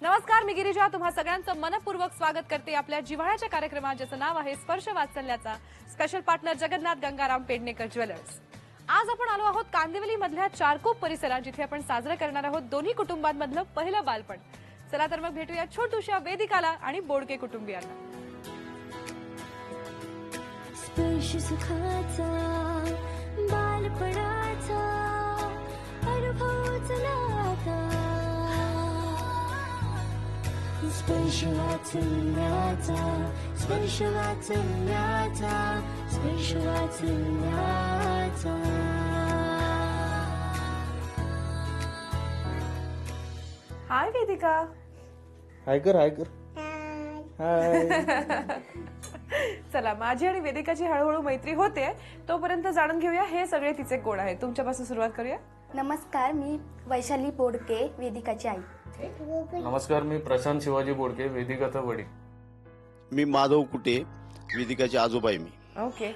नमस्कार, मी गिरिजा तुम्हा सगळ्यांचं मनपूर्वक स्वागत करते आपल्या जिव्हाळ्याच्या कार्यक्रमात, ज्याचं नाव आहे स्पर्श वात्सल्याचा. Special partner Jagannath Gangaram Pednekar jewellers. आज आपण आलो आहोत कांदिवली मधल्या चारकोप परिसरात, जिथे आपण साजरं करणार आहोत दोन्ही कुटुंबांमधलं पहिलं बालपण. चला तर मग भेटूया छोटूशा वेदिकाला आणि बोडके कुटुंबियांना. स्पर्श सुखाचा बालपणाचा अनुभव चला आता. स्पर्श वात्सल्याचा स्पर्श वात्सल्याचा स्पर्श वात्सल्याचा. हाय वेदिका. हाय कर हाय. चला, माझी आणि वेदिकाची हळूहळू मैत्री होते, तोपर्यंत जाणून घेऊया हे सगळे तिचे गुण आहेत. तुमच्यापासून सुरुवात करूया. नमस्कार, मी वैशाली बोडके, वेदिकाची आई. नमस्कार, मी प्रशांत शिवाजी बोडके, वेदिकाचा वडील. मी माधव कुटे, वेदिकाचे आजोबा आहे मी. ओके.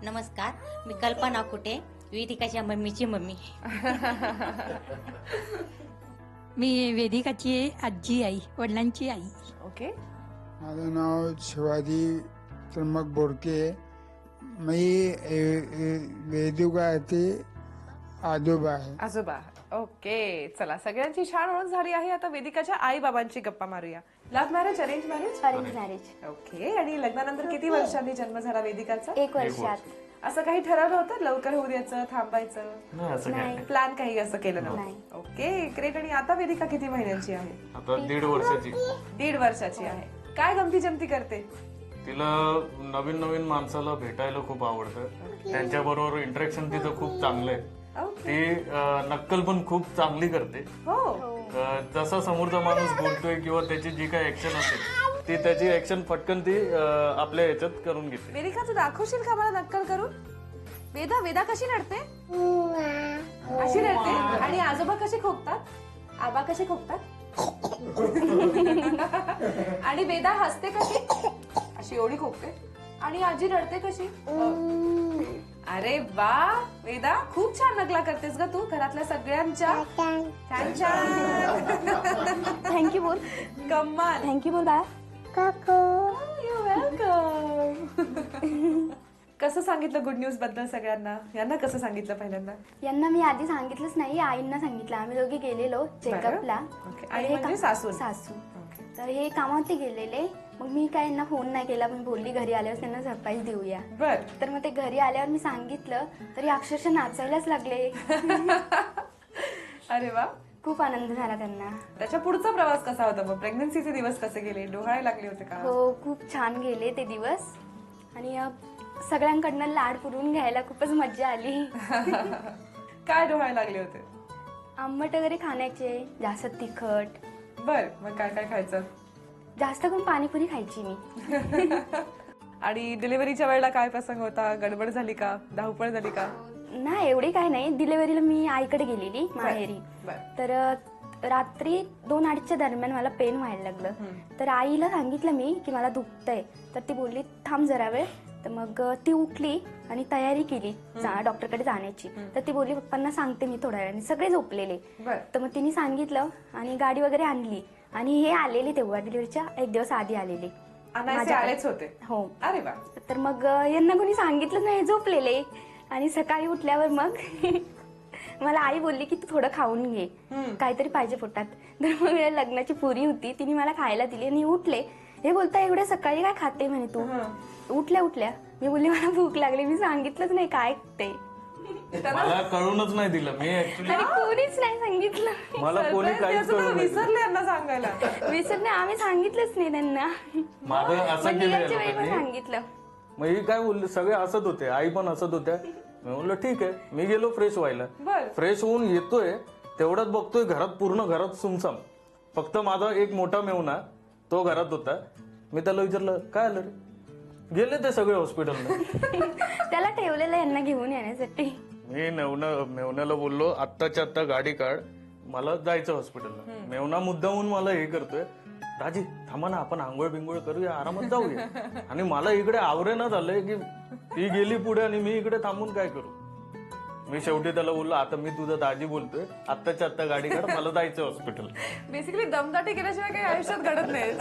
नमस्कार, मी कल्पना कुटे, वेदिकाच्या मम्मीची मम्मी. मी वेदिकाची आजी आई, वडिलांची आई. ओके. माझं नाव शिवाजी त्र्यंबक बोडके. मी वेदिकाचे आजोबा आहे. आजोबा. ओके. चला, सगळ्यांची छान ओळख झाली आहे. आता वेदिकाच्या आई बाबांची गप्पा मारूया. Love marriage, arrange marriage? Arrange marriage. Okay. आणि लग्नानंतर किती वर्षांनी जन्म झाला वेदिकाचा? 1 वर्षात. असं काही ठरवलं होतं, लवकर होऊ द्यायचं, थांबायचं? नाही, असं काय नाही. प्लॅन काही असं केलं नाही. नव्हतं. Okay, great. आणि आता वेदिका किती महिन्यांची आहे? आता 1.5 वर्षाची. 1.5 वर्षाची आहे. काय गमती जमती करते? तिला नवीन नवीन माणसाला भेटायला खूप आवडतं. त्यांच्याबरोबर इंटरॅक्शन तिचं खूप चांगलं आहे. ती नक्कल पण खूप चांगली करते. हो. जसा समोरचा माणूस बोलतोय किंवा त्याची जी काही ऍक्शन असेल ती त्याची ऍक्शन फटकन ती आपल्या ह्याच्यात करून घेते. वेदिका, तू दाखवशील का मला नक्कल करून? वेदा कशी लढते? अशी लढते. आणि आजोबा कसे खोकतात? आबा कसे खोकतात? आणि वेदा हसते कशी? अशी एवढी खोकते. आणि आजी रडते कशी? अरे वा वेदा, खूप छान नकला करतेस ग तू घरातल्या सगळ्यांच्या. थँक्यू बोल. कमाल. थँक्यू बोल बाळा. You welcome. कसं सांगितलं गुड न्यूज बद्दल सगळ्यांना? यांना कसं सांगितलं पहिल्यांदा? यांना मी आधी सांगितलंच नाही, आईंना सांगितलं. आम्ही दोघे गेलेलो चेकअपला. ओके. आई म्हणजे सासू? सासू. तर हे कामावरती गेलेले. मग मी काय यांना फोन नाही केला, पण बोलली घरी आल्यावर त्यांना सरप्राईज देऊया. बर. तर मग ते घरी आल्यावर मी सांगितलं, तरी अक्षरशः नाचायलाच लागले. अरे वा, खूप आनंद झाला त्यांना. त्याच्या पुढचा प्रवास कसा होता मग? प्रेग्नन्सीचे दिवस कसे गेले? डोहाळे लागले होते का? हो, खूप छान गेले ते दिवस. आणि सगळ्यांकडनं लाड पुरवून घ्यायला खूपच मजा आली. काय डोहाळे लागले होते? आंबट वगैरे खाण्याचे, जास्त तिखट. बर. मग काय काय खायचं? जास्त करून पाणीपुरी खायची मी. आणि डिलिव्हरीच्या वेळेला काय प्रसंग होता? गडबड झाली का? धावपळ झाली का? नाही, एवढे काय नाही. डिलिव्हरीला मी आईकडे गेलेली माहेरी. तर रात्री 2-2:30च्या दरम्यान मला पेन व्हायला लागलं. तर आईला सांगितलं मी की मला दुखतंय. तर ती बोलली थांब जरा वेळ. तर मग ती उठली आणि तयारी केली डॉक्टरकडे जाण्याची. तर ती बोलली पप्पांना सांगते मी थोड्या वेळाने. सगळे झोपलेले. तर मग तिने सांगितलं आणि गाडी वगैरे आणली. आणि हे आलेले तेव्हा डिलिव्हरीच्या 1 दिवस आधी आलेले. आलेच होते? हो. अरे वा. तर मग यांना कोणी सांगितलं नाही, झोपलेले. आणि सकाळी उठल्यावर मग मला आई बोलली की तू थोडं खाऊन घे, काहीतरी पाहिजे पोटात. तर मग लग्नाची पुरी होती, तिने मला खायला दिली. आणि उठले. हे बोलता एवढ्या सकाळी काय खाते म्हणे तू? उठल्या मी बोलली मला भूक लागली. मी सांगितलंच नाही काय ते. मला कळूनच नाही दिलं. मी ऍक्च्युली कोणीच नाही सांगितलं. मला कोणी काहीच कळून नाही. विसरले यांना सांगायला. विसरले, आम्ही सांगितलंच नाही त्यांना. माझं असं केलं. सांगितलं. मग ही काय बोलली, सगळे हसत होते, आई पण हसत होत्या. मी म्हणलं ठीक आहे. मी गेलो फ्रेश व्हायला. फ्रेश होऊन येतोय तेवढ्यात बघतोय पूर्ण घरात सुमसाम. फक्त माझा एक मोठा मेहुणा तो घरात होता. मी त्याला विचारलं काय आलं रे? गेले ते सगळे हॉस्पिटलला. त्याला ठेवलेलं यांना घेऊन येण्यासाठी. मी मेहुण्याला बोललो आत्ताच्या आत्ता गाडी काढ, मला जायचं हॉस्पिटलला. मेहुणा मुद्दामून मला हे करतोय, दाजी थांबा ना, आपण आंघोळ बिंगोळ करूया, आरामात जाऊया. आणि मला इकडे आवरेना झालंय की ती गेली पुढे आणि मी इकडे थांबून काय करू. मी शेवटी त्याला बोललो आता मी तुझं दाजी बोलतोय, आत्ताच्या आत्ता गाडी काढ, मला जायचं हॉस्पिटल. बेसिकली दमदाटी केल्याशिवाय काही आयुष्यात घडत नाही.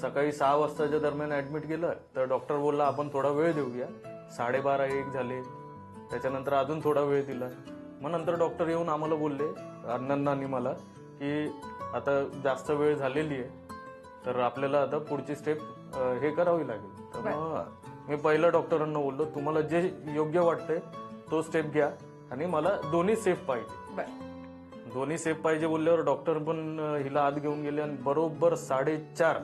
सकाळी 6 वाजताच्या दरम्यान ऍडमिट केलं तर डॉक्टर बोलला आपण थोडा वेळ देऊया. 12:30-1 झाले, त्याच्यानंतर अजून थोडा वेळ दिला. मग नंतर डॉक्टर येऊन आम्हाला बोलले, अण्णांना आणि मला, की आता जास्त वेळ झालेली आहे तर आपल्याला आता पुढची स्टेप हे करावी लागेल. तर मग मी पहिल्या डॉक्टरांना बोललो तुम्हाला जे योग्य वाटतंय तो स्टेप घ्या आणि मला दोन्ही सेफ पाहिजे. दोन्ही सेफ पाहिजे बोलल्यावर डॉक्टर पण हिला आत घेऊन गेले आणि बरोबर 4:30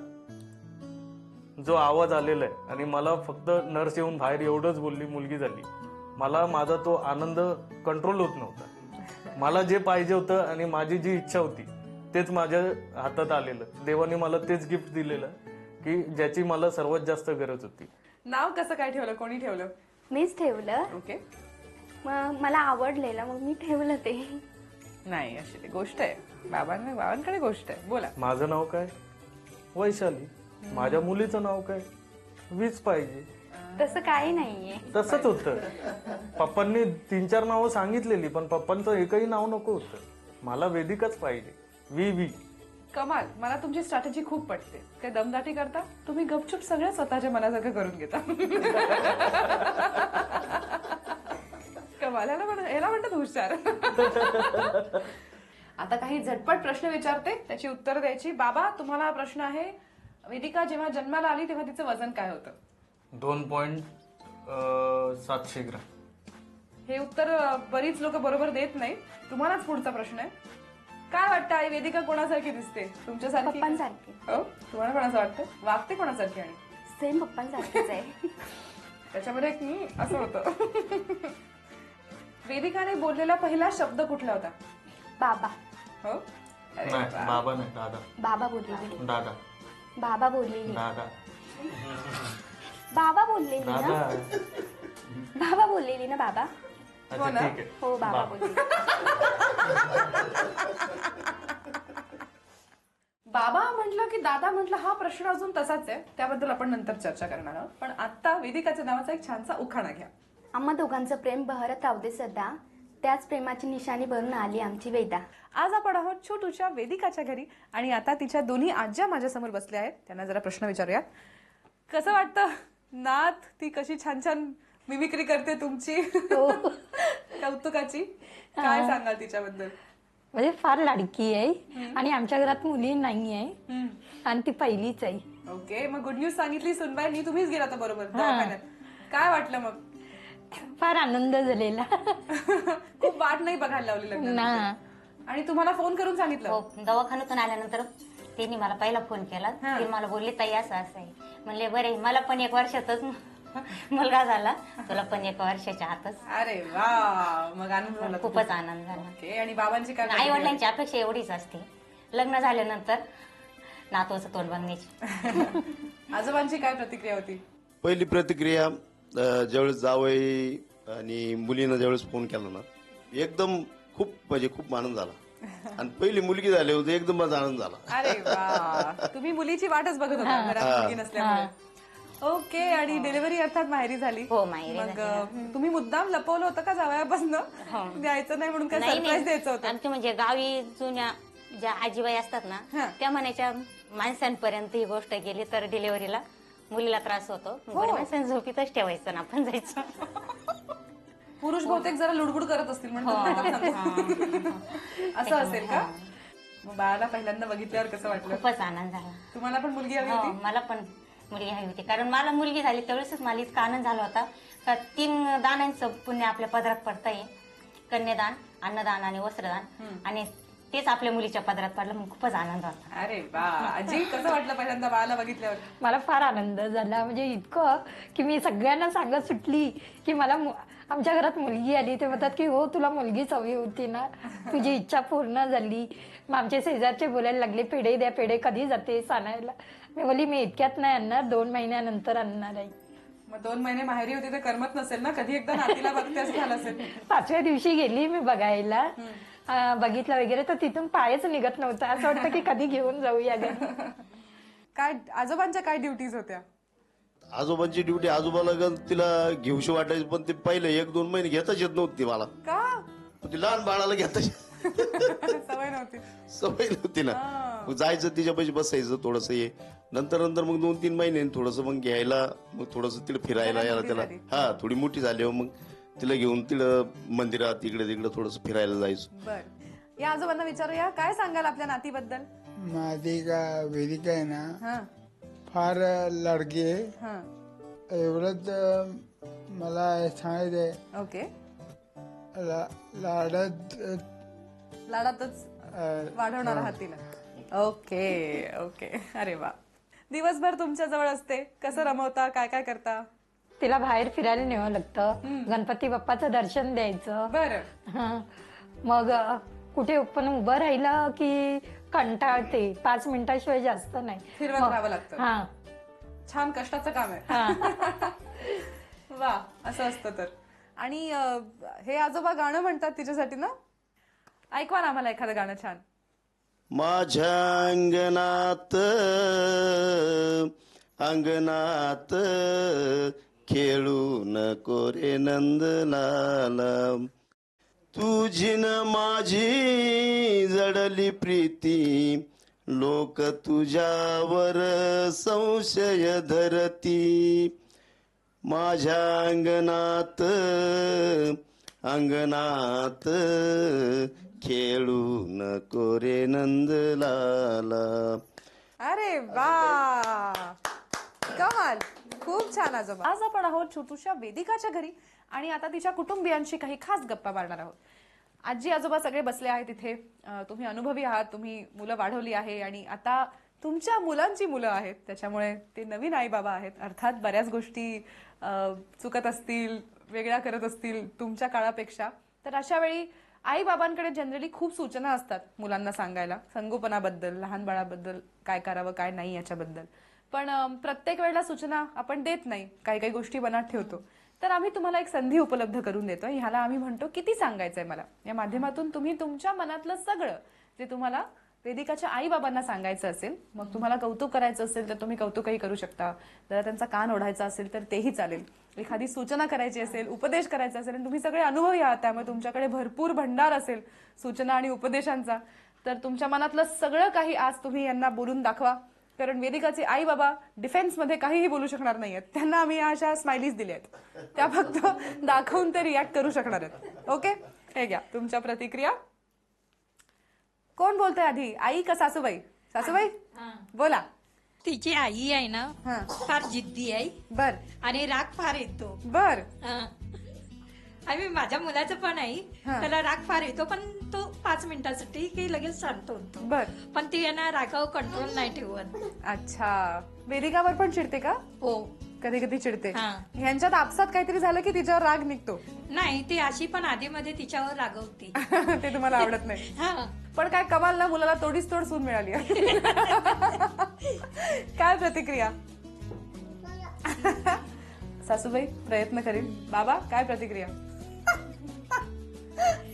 जो आवाज आलेला आहे आणि मला फक्त नर्स येऊन बाहेर एवढंच बोलली मुलगी झाली. मला माझा तो आनंद कंट्रोल होत नव्हता. मला जे पाहिजे होतं आणि माझी जी इच्छा होती तेच माझ्या हातात आलेलं. देवाने मला तेच गिफ्ट दिलेलं की ज्याची मला सर्वात जास्त गरज होती. नाव कसं काय ठेवलं, कोणी ठेवलं? मीच ठेवलं. ओके. मग मला आवडलेलं मग मी ठेवलं ते. नाही अशी ती गोष्ट आहे, बाबांकडे गोष्ट आहे. बोला. माझं नाव काय? वैशाली. माझ्या मुलीचं नाव काय? वीज पाहिजे. तसं काही नाहीये. तसंच होतं. पप्पांनी 3-4 नावं सांगितलेली पण पप्पांचं एकही नाव नको होतं. मला वेदिकाच पाहिजे. वी. कमाल. मला तुमची स्ट्रॅटेजी खूप पटते. ते दमदाटी करता, तुम्ही गपचूप सगळं स्वतःच्या मनासारखं करून घेता. कमाल. याला म्हणतात हुशार. आता काही झटपट प्रश्न विचारते, त्याची उत्तर द्यायची. बाबा तुम्हाला हा प्रश्न आहे, वेदिका जेव्हा जन्माला आली तेव्हा तिचं वजन काय होतं? 2.700 ग्राम. हे उत्तर बरीच लोक बरोबर देत नाही. तुम्हालाच पुढचा प्रश्न आहे. काय वाटतं आई, वेदिका कोणासारखी दिसते? तुमच्यासारखी? पप्पांसारखी. हो, तुम्हाला कोणाचं वाटतं? वागते कोणासारखी? आणि सेम पप्पांसारखीच आहे. त्याच्यामध्ये एक असं होतं. वेदिकाने बोललेला पहिला शब्द कुठला होता? बाबा. हो. अरे नाही वा. बाबा नाही, दादा. बाबा बोललेली. दादा. बाबा बोललेली. दादा. बाबा बोललेली ना. दादा. बाबा बोललेली ना. बाबा. अच्छा ठीक आहे. हो बाबा बोललेली. बाबा म्हटलं की दादा म्हटलं, हा प्रश्न अजून तसाच आहे. त्याबद्दल आपण नंतर चर्चा करणार आहोत. पण आता वेदिकाच्या नावाचा एक छानसा उखाणा घ्या. आम्हा दोघांचं प्रेम बहरत राहू दे सदा, त्याच प्रेमाची निशाणी बनून आली आमची वेदा. आज आपण आहोत छोटूच्या वेदिकाच्या घरी आणि आता तिच्या दोन्ही आज्या माझ्यासमोर बसल्या आहेत. त्यांना जरा प्रश्न विचारूयात. कसं वाटतं नात, ती कशी छान छान मिमिक्री करते तुमची? कौतुकाची. काय सांगाल तिच्याबद्दल? म्हणजे फार लाडकी आहे आणि आमच्या घरात मुली नाही आहे आणि ती पहिलीच आहे. ओके. मग गुड न्यूज सांगितली सुनबाईंनी, तुम्हीच गेला तर बरोबर दवाखान्यात. काय वाटलं मग? फार आनंद झालेला. खूप वाट नाही बघायला लावली लग्नानंतर. ना. आणि तुम्हाला फोन करून सांगितलं? हो, दवाखान्यातून आल्यानंतर त्यांनी मला पहिला फोन केला. ते मला बोलले ताई असं असं आहे. म्हणले बरे, मला पण 1 वर्षातच मुलगा झाला, तुला पण 1 वर्षाच्या आतच. अरे वा. मग आनंद झाला. खूपच आनंद झाला. ओके. आणि बाबांची काय? आई वडिलांची अपेक्षा एवढीच असते, लग्न झाल्यानंतर नातूचं तोंड बघण्याची. आजोबांची काय प्रतिक्रिया होती? पहिली प्रतिक्रिया ज्यावेळेस जावई आणि मुलीनं ज्यावेळेस फोन केला ना, एकदम खूप आनंद झाला. आणि पहिली मुलगी झाली होती, एकदम माझा आनंद झाला. अरे वा. तुम्ही मुलीची वाटच बघत होता घरात मुलगी नसल्यामुळे. ओके. आणि डिलिव्हरी अर्थात माहेरी झाली? हो, माहेरी मग तुम्ही मुद्दाम लपवलं होतं का जावयापासून द्यायचं नाही म्हणून? काय सरप्राईज द्यायचं होतं? आमच्या म्हणजे गावी जुन्या ज्या आजीबाई असतात ना, त्या म्हणायच्या माणसांपर्यंत ही गोष्ट गेली तर डिलिव्हरीला मुलीला त्रास होतो. माणसांनी झोपीतच ठेवायचं ना, आपण जायचं. पुरुष बहुतेक जरा लुडबुड करत असतील म्हणून असं असेल का? मग बाळाला पहिल्यांदा बघितल्यावर कसं वाटलं? खूपच आनंद झाला. तुम्हाला पण मुलगी हवी हो, होती? मला पण मुलगी हवी होती. कारण मला मुलगी झाली त्यावेळेसच मला इतका आनंद झाला होता का 3 दानांचं पुण्य आपल्या पदरात पडतंय. कन्यादान, अन्नदान आणि वस्त्रदान. आणि तेच आपल्या मुलीच्या पदरात पडलं म्हणून खूपच आनंद होता. अरे वा. आजी कसं वाटलं पहिल्यांदा बाळाला बघितल्यावर? मला फार आनंद झाला. म्हणजे इतकं की मी सगळ्यांना सांगत सुटली की मला आमच्या घरात मुलगी आली. ते म्हणतात की हो तुला मुलगीच हवी होती ना, तुझी इच्छा पूर्ण झाली. मग आमचे शेजारचे बोलायला लागले पेढे द्या, पेढे कधी जातेस आणायला? मी बोलली मी इतक्यात नाही आणणार, 2 महिन्यानंतर आणणार आहे. मग 2 महिने माहेरी होती तर करमत नसेल ना, कधी एकदा नातीला बघते असं झालं असेल. 5व्या दिवशी गेली मी बघायला, बघितलं वगैरे तर तिथून पायच निघत नव्हता. असं वाटतं की कधी घेऊन जाऊया घरी. काय आजोबांच्या काय ड्युटीज होत्या? आजोबांची ड्युटी आजोबाला तिला घेऊशी वाटायची, पण ते पहिले 1-2 महिने घेताच येत नव्हती मला. का पण ती लहान बाळाला घेता सवय नव्हती. सवय नव्हती ना. मग जायचं तिच्यापाशी बसायचं थोडस हे. नंतर मग 2-3 महिने थोडस मग घ्यायला, मग थोडस तिला फिरायला यायला त्याला. हा, थोडी मोठी झाली मग तिला घेऊन तिला मंदिरात इकडे तिकडे थोडस फिरायला जायचं. बर, या आजोबांना विचारूया, काय सांगाल आपल्या नातीबद्दल? माझी का वेदिका आहे ना, हा फार लाडकी आहे. हा एवढंच मला सांगायचंय, ओके. लाडत लाडातच वाढवणार आहात तिला. Okay okay. अरे वा. दिवसभर तुमच्या जवळ असते, कसं रमवता, काय काय करता? तिला बाहेर फिरायला न्यावं लागतं, गणपती बाप्पाचं दर्शन द्यायचं. बरं. हं. मग कुठे पण उभं राहिलं की कंटाळते, 5 मिनिटाशिवाय जास्त नाही. फिरवत राहावं लागतं. हा छान कष्टाचं काम आहे. हा. वा, असं असतं तर. आणि हे आजोबा गाणं म्हणतात तिच्यासाठी ना, ऐकवा ना आम्हाला एखादं गाणं छान. माझ्या अंगणात खेळू नको रे नंदलाला, तुझी न माझी जडली प्रीती, लोक तुझ्यावर संशय धरती. माझ्या अंगणात खेळू नको रे नंदलाला. अरे वा, कमाल, खूप छान आजोबा. आज आपण आहोत छोटूशा वेदिकाच्या घरी आणि आता तिच्या कुटुंबियांशी काही खास गप्पा मारणार आहोत. आजी आजोबा सगळे बसले आहेत तिथे. तुम्ही अनुभवी आहात, तुम्ही मुलं वाढवली आहे आणि आता तुमच्या मुलांची मुलं आहेत, त्याच्यामुळे ते नवीन आई बाबा आहेत. अर्थात बऱ्याच गोष्टी चुकत असतील, वेगळ्या करत असतील तुमच्या काळापेक्षा. तर अशा वेळी आई बाबांकडे जनरली खूप सूचना असतात मुलांना सांगायला, संगोपनाबद्दल, लहान बाळाबद्दल काय करावं काय नाही याच्याबद्दल. पण प्रत्येक वेळेला सूचना आपण देत नाही, काही काही गोष्टी मनात ठेवतो. तर आम्ही तुम्हाला एक संधी उपलब्ध करून देतो, ह्याला आम्ही म्हणतो किती सांगायचंय मला. या माध्यमातून तुम्ही तुमच्या मनातलं सगळं जे तुम्हाला वेदिकाच्या आई बाबांना सांगायचं असेल, मग तुम्हाला कौतुक करायचं असेल तर तुम्ही कौतुकही करू शकता, जरा त्यांचा कान ओढायचा असेल तर तेही चालेल, एखादी सूचना करायची असेल, उपदेश करायचा असेल, आणि तुम्ही सगळे अनुभवी आहात त्यामुळे तुमच्याकडे भरपूर भंडार असेल सूचना आणि उपदेशांचा, तर तुमच्या मनातलं सगळं काही आज तुम्ही यांना बोलून दाखवा. कारण वेदिकाचे आई बाबा डिफेन्समध्ये काहीही बोलू शकणार नाहीयेत, त्यांना आम्ही अशा स्माइलीज दिल्या आहेत, त्या फक्त दाखवून ते रिॲक्ट करू शकणार आहेत. ओके, हे घ्या तुमच्या प्रतिक्रिया. कोण बोलतोय आधी, आई का सासूबाई? सासूबाई बोला. तिची आई आहे ना, फार जिद्दी आहे. बर. आणि राग फार येतो. बर. आणि माझ्या मुलाचं पण आहे, त्याला राग फार येतो, पण तो 5 मिनिटासाठी की लगेच शांत होतो. बर. पण ती यांना रागावर कंट्रोल नाही ठेवत. अच्छा, वेदिकावर पण चिडते का? हो, कधी कधी चिडते. हा. ह्यांच्यात आपसात काहीतरी झालं की तिच्यावर राग निघतो. नाही, ती अशी पण आधी मध्ये तिच्यावर रागवती. ते तुम्हाला आवडत नाही. हा. पण काय कमाल ना, मुलाला तोडीस तोड सून मिळाली. काय प्रतिक्रिया? सासूबाई प्रयत्न करील. बाबा काय प्रतिक्रिया?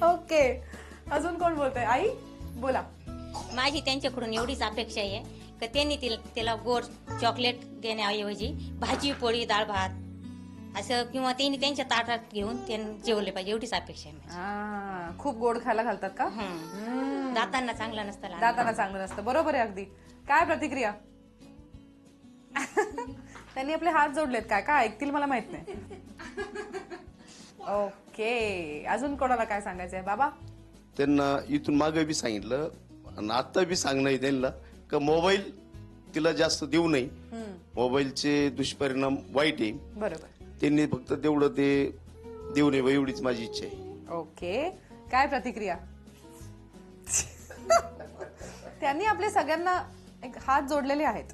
ओके, अजून कोण बोलतोय? आई बोला. माझी त्यांच्याकडून एवढीच अपेक्षा आहे की त्यांनी तिला गोड चॉकलेट देण्याऐवजी भाजी पोळी डाळ भात असं, किंवा त्यांनी त्यांच्या ताटात घेऊन त्यांनी जेवले पाहिजे, एवढीच अपेक्षा आहे माझी. खूप गोड खायला घालतात का? दातांना चांगलं नसतं लहान. दातांना चांगलं नसतं, बरोबर आहे अगदी. काय प्रतिक्रिया? त्यांनी आपले हात जोडलेत, काय काय ऐकतील मला माहित नाही. ओके, अजून कोणाला काय सांगायचंय? बाबा त्यांना इथून मागे बी सांगितलं आणि आता बी सांगणं त्यांना का मोबाईल तिला जास्त देऊ नये. मोबाईलचे दुष्परिणाम वाईट आहे. बरोबर. त्यांनी फक्त तेवढं ते देऊ नये, एवढीच माझी इच्छा आहे. ओके, काय प्रतिक्रिया? त्यांनी आपले सगळ्यांना एक हात जोडलेले आहेत.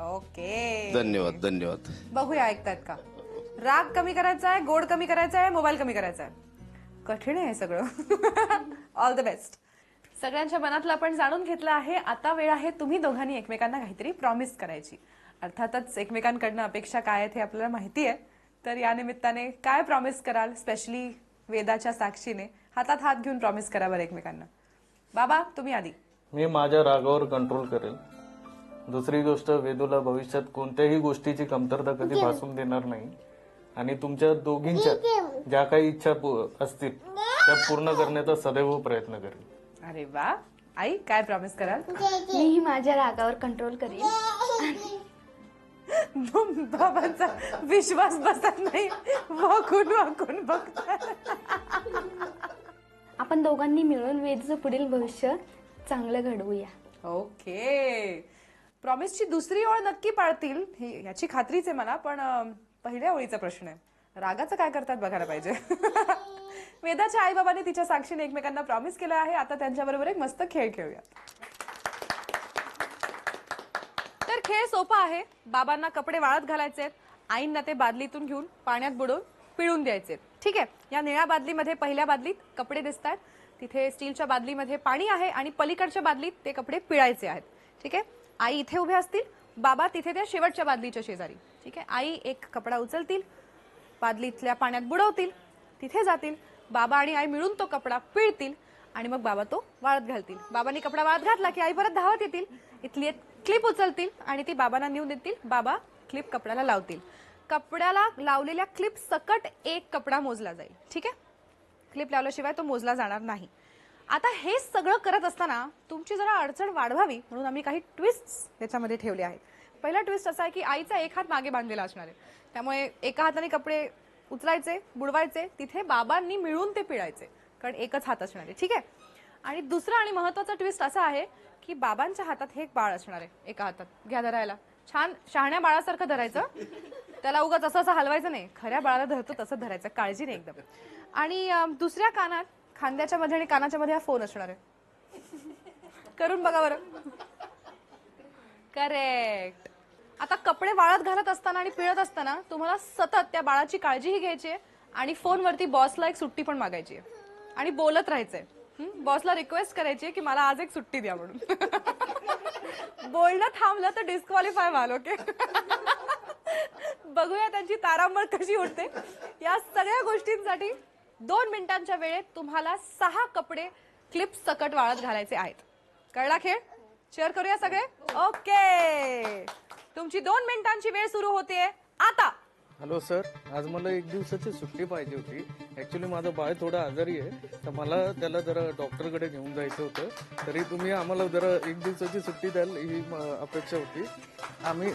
ओके, धन्यवाद धन्यवाद. बघूया ऐकतायत का. राग कमी करायचा आहे, गोड कमी करायचा आहे, मोबाईल कमी करायचा आहे. कठीण आहे सगळं. All the best. सगळ्यांच्या मनातलं आपण जाणून घेतलं आहे. आता वेळ आहे तुम्ही दोघांनी एकमेकांना काहीतरी प्रॉमिस करायची. अर्थातच एकमेकांकडनं अपेक्षा काय आहेत हे आपल्याला माहिती आहे, तर या निमित्ताने काय प्रॉमिस कराल? स्पेशली वेदाच्या साक्षीने हातात हात घेऊन प्रॉमिस करा बरं एकमेकांना. बाबा तुम्ही आधी. मी माझ्या रागावर कंट्रोल करेल दुसरी गोष्ट, वेदूला भविष्यात कोणत्याही गोष्टीची कमतरता कधी भासून देणार नाही आणि तुमच्या दोघींच्या ज्या काही इच्छा असतील त्या पूर्ण करण्याचा सदैव प्रयत्न करेल. अरे वा. आई काय प्रॉमिस कराल? मीही माझ्या रागावर कंट्रोल करेन. बाबांचा विश्वास बसत नाही, वाकून वाकून बघतात. आपण दोघांनी मिळून वेदचं पुढील भविष्य चांगलं घडवूया. ओके. प्रॉमिसची दुसरी ओळ नक्की पाळतील याची खात्रीच आहे मला, पण पहिल्या ओळीचा प्रश्न आहे, रागाचं काय करतात बघायला पाहिजे. वेदाच्या आई बाबांनी तिच्या साक्षीने एकमेकांना प्रॉमिस केलं आहे. आता त्यांच्याबरोबर एक मस्त खेळ खेळूया. तर खेळ सोपा आहे. बाबांना कपडे वाळत घालायचे, आईंना ते बादलीतून घेऊन पाण्यात बुडवून पिळून द्यायचे. ठीक आहे. या निळ्या बादलीमध्ये पहिल्या बादलीत कपडे दिसतात, तिथे स्टीलच्या बादलीमध्ये पाणी आहे आणि पलीकडच्या बादलीत ते कपडे पिळायचे आहेत. ठीक आहे. आई इथे उभे असतील, बाबा तिथे त्या शेवटच्या बादलीच्या शेजारी. ठीक आहे. आई एक कपडा उचलतील, बादलीतल्या पाण्यात बुडवतील, तिथे जातील, बाबा आणि आई मिळून तो कपडा पिळतील आणि मग बाबा तो वाळत घालतील. बाबांनी कपडा वाळत घातला की आई परत धावत येतील, इथली एक क्लिप उचलतील आणि ती बाबांना नेऊन देतील. बाबा क्लिप कपड्याला लावतील. कपड्याला लावलेल्या क्लिप सकट एक कपडा मोजला जाईल. ठीक आहे. क्लिप लावल्याशिवाय तो मोजला जाणार नाही. आता हे सगळं करत असताना तुमची जरा अडचण वाढवावी म्हणून आम्ही काही ट्विस्ट याच्यामध्ये ठेवले आहेत. पहिला ट्विस्ट असा आहे की आईचा एक हात मागे बांधलेला असणार आहे, त्यामुळे एका हाताने कपडे उचलायचे, बुडवायचे, तिथे बाबांनी मिळून ते पिळायचे, कारण एकच हात असणार आहे. ठीक आहे. आणि दुसरा आणि महत्वाचा ट्विस्ट असा आहे की बाबांच्या हातात हे एक बाळ असणार आहे, एका हातात घ्या धरायला, छान शहाण्या बाळासारखं धरायचं, त्याला उगाच असं हलवायचं नाही, खऱ्या बाळाला धरतो तसं धरायचं, काळजी नाही एकदम. आणि दुसऱ्या कानात, खांद्याच्या मध्ये आणि कानाच्या मध्ये हा फोन असणार आहे. करून बघा बरं. करेक्ट. आता कपडे वाळत घालत असताना आणि पिळत असताना तुम्हाला सतत त्या बाळाची काळजीही घ्यायची आहे आणि फोनवरती बॉसला एक सुट्टी पण मागायची आहे आणि बोलत राहायचंय. बॉसला रिक्वेस्ट करायची की मला आज एक सुट्टी द्या म्हणून. बोलणं थांबलं तर डिस्क्वालिफाय व्हाल. ओके. बघूया त्यांची तारांबळ कशी उठते. या सगळ्या गोष्टींसाठी 2 मिनिटांच्या वेळेत तुम्हाला 6 कपडे क्लिप सकट वाळत घालायचे आहेत. कळला खेळ? शेअर करूया सगळे. ओके. तुमची 2 मिनिटांची वेळ सुरू होते आता. हॅलो सर, आज मला 1 दिवसाची सुट्टी पाहिजे होती. ऍक्च्युली माझं बाळ थोडं आजारी आहे, तर मला त्याला जरा डॉक्टरकडे घेऊन जायचं होतं. तरी तुम्ही आम्हाला जरा 1 दिवसाची सुट्टी द्याल ही अपेक्षा होती. आम्ही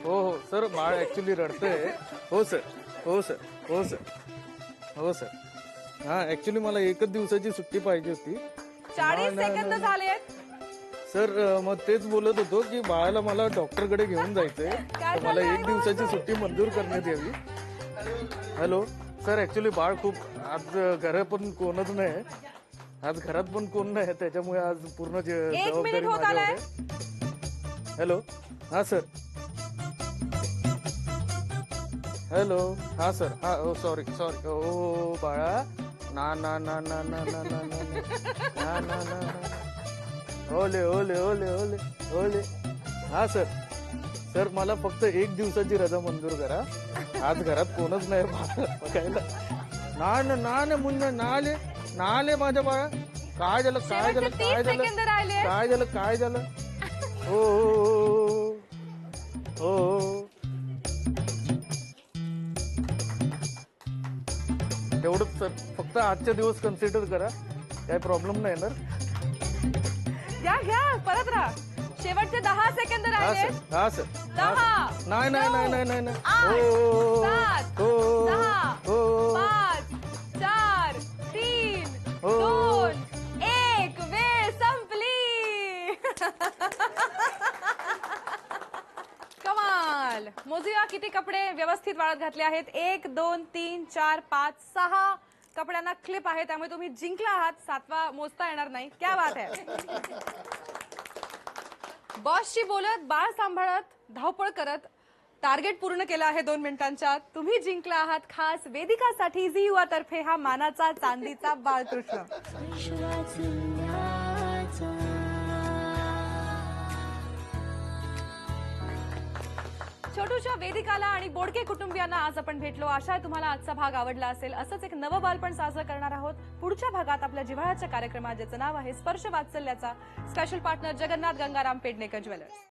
हो सर, बाळ ऍक्च्युली रडतंय. हो सर, हो सर, हो सर, हो सर. हा, ऍक्च्युली मला 1 दिवसाची सुट्टी पाहिजे होती. 40 सेकंद झालेत सर. मग तेच बोलत होतो की बाळाला मला डॉक्टरकडे घेऊन जायचंय, तर मला 1 दिवसाची सुट्टी मंजूर करण्यात यावी. हॅलो सर, ऍक्च्युली बाळ खूप आज घरात पण कोणच नाही, आज घरात पण कोण नाही, त्याच्यामुळे आज पूर्ण जबाबदारी माझ्यावर आहे. हॅलो. हा सर. हॅलो. हा सर. हा. ओ सॉरी सॉरी. ओ बाळा, ना ना ना ना ना ना ना ना ना ना ना. ओले ओले ओले ओले ओले. हा सर. सर मला फक्त 1 दिवसाची रजा मंजूर करा, आज घरात कोणच नाही बघायला. ना ना ना मुन्ना, नाले नाले माझ्या बाळा. काय झालं काय झालं काय झालं काय झालं काय झालं. हो हो हो. तेवढंच सर, फक्त आजच्या दिवस कन्सिडर करा, काही प्रॉब्लेम नाही येणार. घ्या घ्या, परत राहा. शेवटचे 10 सेकंद राहिले. हा सर. 10 नाही नाही नाही नाही नाही नाही. 8 7 6 5 4 3 2 1. वेळ संपली. कमाल. मोजूया किती कपडे व्यवस्थित वाळत घातले आहेत. 1 2 3 4 5 6 कपड्यांना क्लिप आहे, त्यामुळे तुम्ही जिंकला आहात. 7वा मोजता येणार नाही. क्या बात आहे. बॉसशी बोलत, बाळ सांभाळत, धावपळ करत टार्गेट पूर्ण केलं आहे 2 मिनिटांच्या. तुम्ही जिंकला आहात खास वेदिकासाठी झी युवा तर्फे हा मानाचा चांदीचा बाळकृष्ण. छोटूच्या वेदिकाला आणि बोडके कुटुंबियांना आज आपण भेटलो. आशा आहे तुम्हाला आजचा भाग आवडला असेल. असंच एक नवं बालपण साजरं करणार आहोत पुढच्या भागात आपल्या जिव्हाळ्याच्या कार्यक्रमात, ज्याचं नाव आहे स्पर्श वात्सल्याचा. Special partner Jagannath Gangaram Pednekar jewellers.